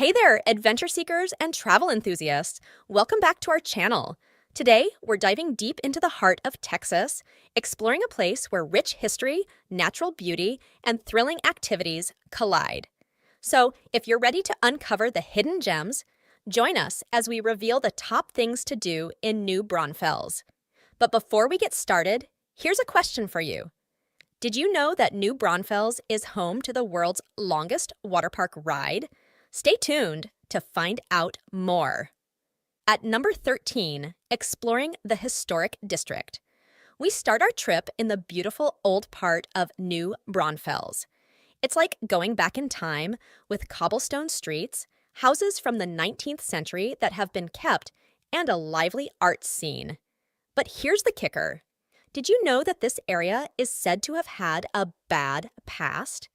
Hey there, adventure seekers and travel enthusiasts. Welcome back to our channel. Today, we're diving deep into the heart of Texas, exploring a place where rich history, natural beauty, and thrilling activities collide. So, if you're ready to uncover the hidden gems, join us as we reveal the top things to do in New Braunfels. But before we get started, here's a question for you. Did you know that New Braunfels is home to the world's longest water park ride? Stay tuned to find out more. At number 13, exploring the historic district. We start our trip in the beautiful old part of New Braunfels. It's like going back in time with cobblestone streets, houses from the 19th century that have been kept, and a lively art scene. But here's the kicker. Did you know that this area is said to have had a bad past?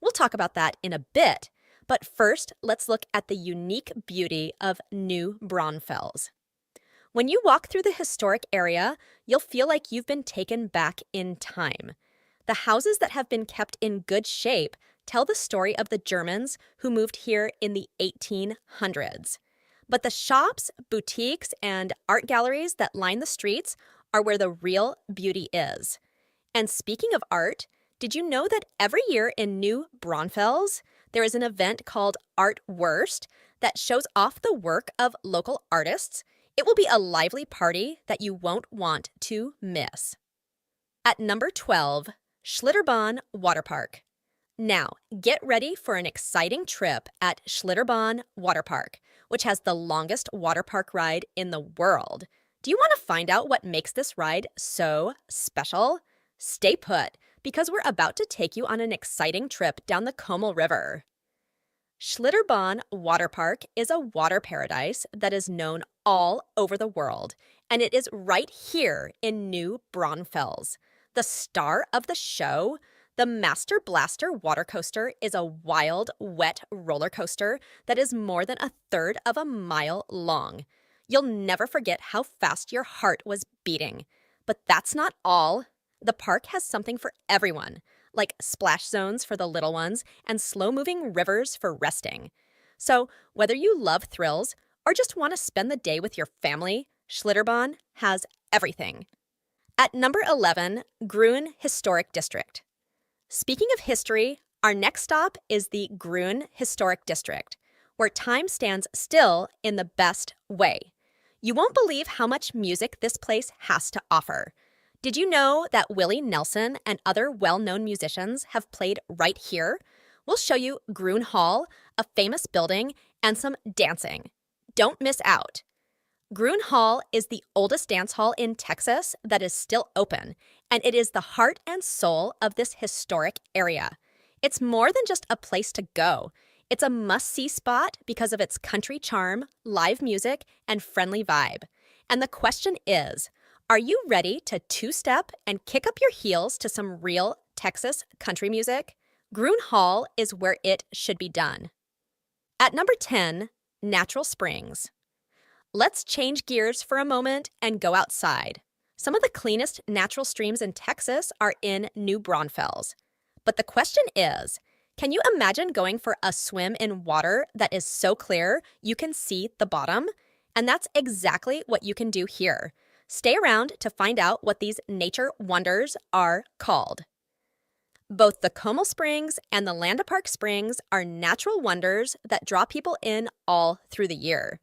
We'll talk about that in a bit. But first, let's look at the unique beauty of New Braunfels. When you walk through the historic area, you'll feel like you've been taken back in time. The houses that have been kept in good shape tell the story of the Germans who moved here in the 1800s. But the shops, boutiques, and art galleries that line the streets are where the real beauty is. And speaking of art, did you know that every year in New Braunfels, there is an event called Art Worst that shows off the work of local artists? It will be a lively party that you won't want to miss. At number 12, Schlitterbahn Water Park. Now, get ready for an exciting trip at Schlitterbahn Water Park, which has the longest water park ride in the world. Do you want to find out what makes this ride so special? Stay put, because we're about to take you on an exciting trip down the Como River. Schlitterbahn Water Park is a water paradise that is known all over the world, and it is right here in New Braunfels. The star of the show, the Master Blaster water coaster, is a wild, wet roller coaster that is more than a third of a mile long. You'll never forget how fast your heart was beating. But that's not all. The park has something for everyone, like splash zones for the little ones and slow-moving rivers for resting. So, whether you love thrills or just want to spend the day with your family, Schlitterbahn has everything. At number 11, Grün Historic District. Speaking of history, our next stop is the Grün Historic District, where time stands still in the best way. You won't believe how much music this place has to offer. Did you know that Willie Nelson and other well-known musicians have played right here? We'll show you Grün Hall, a famous building, and some dancing. Don't miss out. Grün Hall is the oldest dance hall in Texas that is still open, and it is the heart and soul of this historic area. It's more than just a place to go. It's a must-see spot because of its country charm, live music, and friendly vibe. And the question is, are you ready to two-step and kick up your heels to some real Texas country music? Grün Hall is where it should be done. At number 10, Natural Springs. Let's change gears for a moment and go outside. Some of the cleanest natural streams in Texas are in New Braunfels. But the question is, can you imagine going for a swim in water that is so clear you can see the bottom? And that's exactly what you can do here. Stay around to find out what these nature wonders are called. Both the Como Springs and the Landa Park Springs are natural wonders that draw people in all through the year.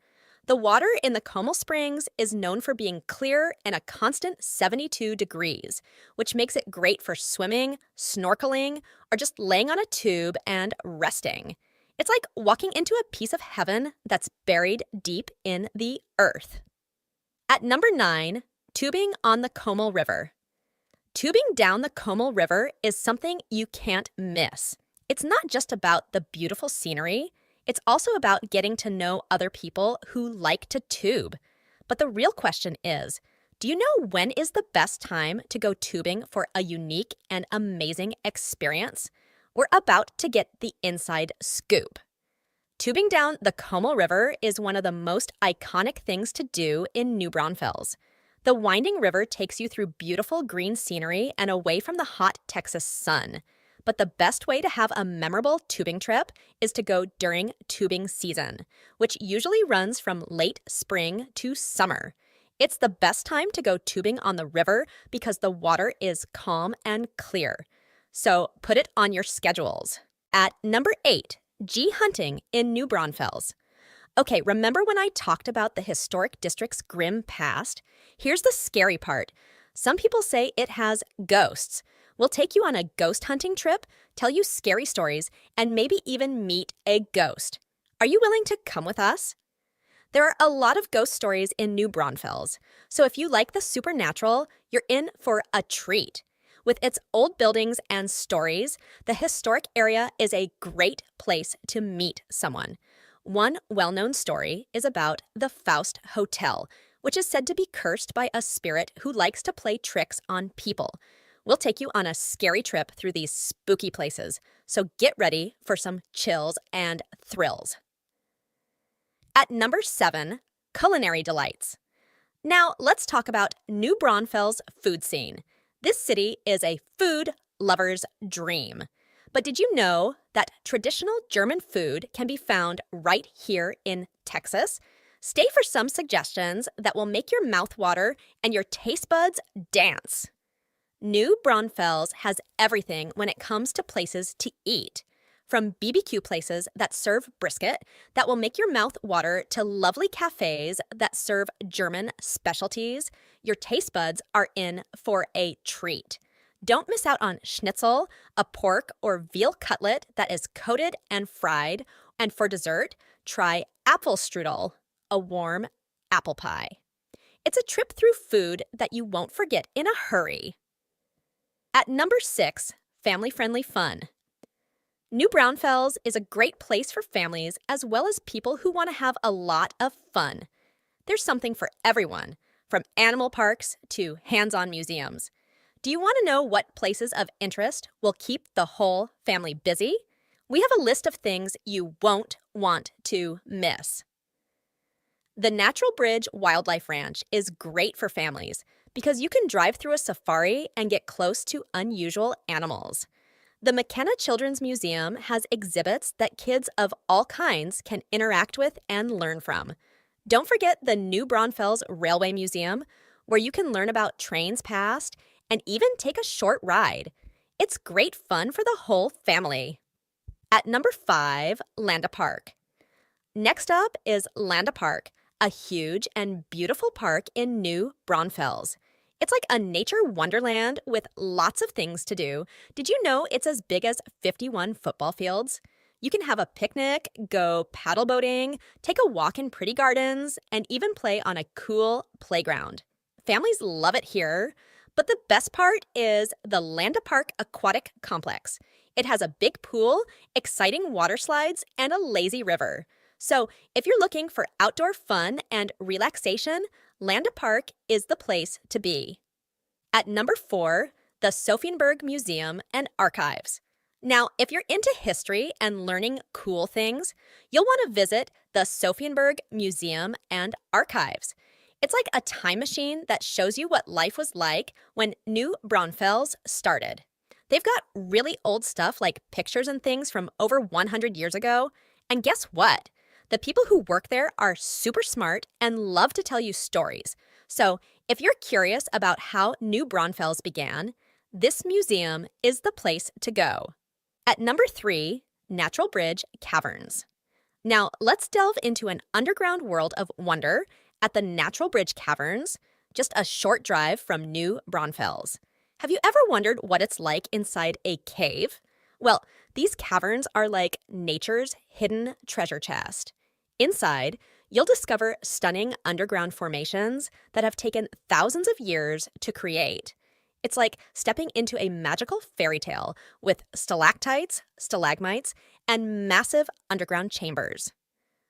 The water in the Como Springs is known for being clear and a constant 72 degrees, which makes it great for swimming, snorkeling, or just laying on a tube and resting. It's like walking into a piece of heaven that's buried deep in the earth. At number 9, tubing on the Como River. Tubing down the Como River is something you can't miss. It's not just about the beautiful scenery. It's also about getting to know other people who like to tube. But the real question is, do you know when is the best time to go tubing for a unique and amazing experience? We're about to get the inside scoop. Tubing down the Como River is one of the most iconic things to do in New Braunfels. The winding river takes you through beautiful green scenery and away from the hot Texas sun. but the best way to have a memorable tubing trip is to go during tubing season, which usually runs from late spring to summer. It's the best time to go tubing on the river because the water is calm and clear. So put it on your schedules. At number 8, G hunting in New Braunfels. Okay, remember when I talked about the historic district's grim past? Here's the scary part. Some people say it has ghosts. We'll take you on a ghost hunting trip, tell you scary stories, and maybe even meet a ghost. Are you willing to come with us? There are a lot of ghost stories in New Braunfels, so if you like the supernatural, you're in for a treat. With its old buildings and stories, the historic area is a great place to meet someone. One well-known story is about the Faust Hotel, which is said to be cursed by a spirit who likes to play tricks on people. We'll take you on a scary trip through these spooky places, so get ready for some chills and thrills. At number 7, culinary delights. Now let's talk about New Braunfels' food scene. This city is a food lover's dream. But did you know that traditional German food can be found right here in Texas? Stay for some suggestions that will make your mouth water and your taste buds dance. New Braunfels has everything when it comes to places to eat. From BBQ places that serve brisket that will make your mouth water to lovely cafes that serve German specialties, your taste buds are in for a treat. Don't miss out on schnitzel, a pork or veal cutlet that is coated and fried. And for dessert, try Apfelstrudel, a warm apple pie. It's a trip through food that you won't forget in a hurry. At number 6, family-friendly fun. New Braunfels is a great place for families as well as people who want to have a lot of fun. There's something for everyone, from animal parks to hands-on museums. Do you want to know what places of interest will keep the whole family busy? We have a list of things you won't want to miss. The Natural Bridge Wildlife Ranch is great for families because you can drive through a safari and get close to unusual animals. The McKenna Children's Museum has exhibits that kids of all kinds can interact with and learn from. Don't forget the New Braunfels Railway Museum, where you can learn about trains past and even take a short ride. It's great fun for the whole family. At number 5, Landa Park. Next up is Landa Park, a huge and beautiful park in New Braunfels. It's like a nature wonderland with lots of things to do. Did you know it's as big as 51 football fields? You can have a picnic, go paddle boating, take a walk in pretty gardens, and even play on a cool playground. Families love it here. But the best part is the Landa Park Aquatic Complex. It has a big pool, exciting water slides, and a lazy river. So if you're looking for outdoor fun and relaxation, Landa Park is the place to be. At number 4, the Sophienberg Museum and Archives. Now, if you're into history and learning cool things, you'll want to visit the Sophienberg Museum and Archives. It's like a time machine that shows you what life was like when New Braunfels started. They've got really old stuff like pictures and things from over 100 years ago. And guess what? The people who work there are super smart and love to tell you stories. So if you're curious about how New Braunfels began, this museum is the place to go. At number 3, Natural Bridge Caverns. Now let's delve into an underground world of wonder at the Natural Bridge Caverns, just a short drive from New Braunfels. Have you ever wondered what it's like inside a cave? Well, these caverns are like nature's hidden treasure chest. Inside, you'll discover stunning underground formations that have taken thousands of years to create. It's like stepping into a magical fairy tale with stalactites, stalagmites, and massive underground chambers.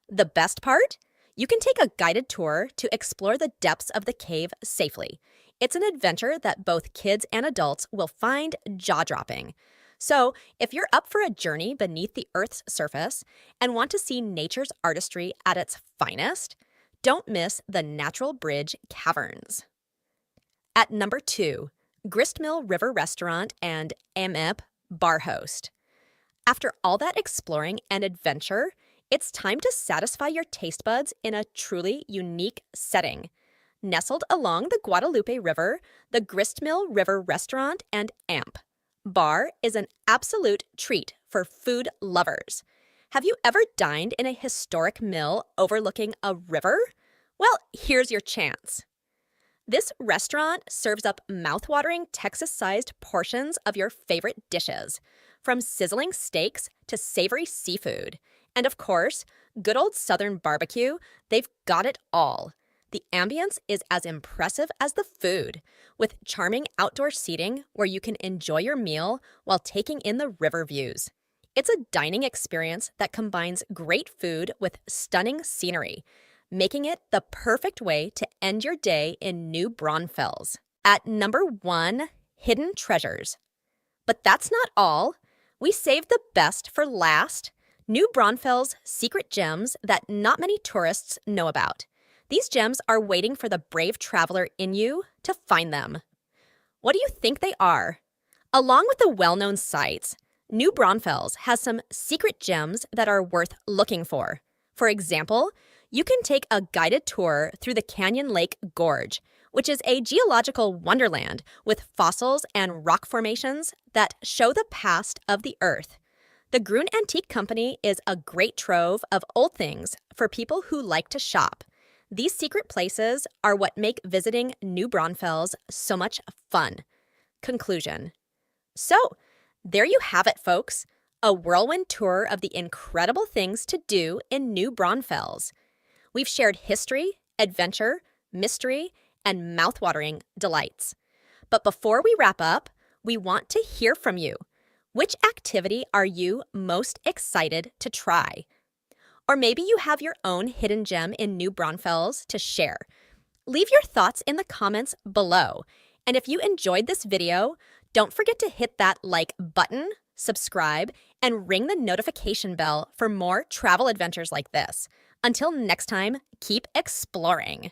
The best part? You can take a guided tour to explore the depths of the cave safely. It's an adventure that both kids and adults will find jaw-dropping. So, if you're up for a journey beneath the Earth's surface and want to see nature's artistry at its finest, don't miss the Natural Bridge Caverns. At number 2, Gristmill River Restaurant and AMIP bar host. After all that exploring and adventure, it's time to satisfy your taste buds in a truly unique setting. Nestled along the Guadalupe River, the Gristmill River Restaurant and AMP Bar is an absolute treat for food lovers. Have you ever dined in a historic mill overlooking a river? Well, here's your chance. This restaurant serves up mouthwatering Texas-sized portions of your favorite dishes, from sizzling steaks to savory seafood. And of course, good old Southern barbecue, they've got it all. The ambience is as impressive as the food, with charming outdoor seating where you can enjoy your meal while taking in the river views. It's a dining experience that combines great food with stunning scenery, making it the perfect way to end your day in New Braunfels. At number 1, hidden treasures. But that's not all. We saved the best for last. New Braunfels' secret gems that not many tourists know about. These gems are waiting for the brave traveler in you to find them. What do you think they are? Along with the well-known sites, New Braunfels has some secret gems that are worth looking for. For example, you can take a guided tour through the Canyon Lake Gorge, which is a geological wonderland with fossils and rock formations that show the past of the Earth. The Gruen Antique Company is a great trove of old things for people who like to shop. These secret places are what make visiting New Braunfels so much fun. Conclusion. So, there you have it, folks. A whirlwind tour of the incredible things to do in New Braunfels. We've shared history, adventure, mystery, and mouthwatering delights. But before we wrap up, we want to hear from you. Which activity are you most excited to try? Or maybe you have your own hidden gem in New Braunfels to share. Leave your thoughts in the comments below. And if you enjoyed this video, don't forget to hit that like button, subscribe, and ring the notification bell for more travel adventures like this. Until next time, keep exploring.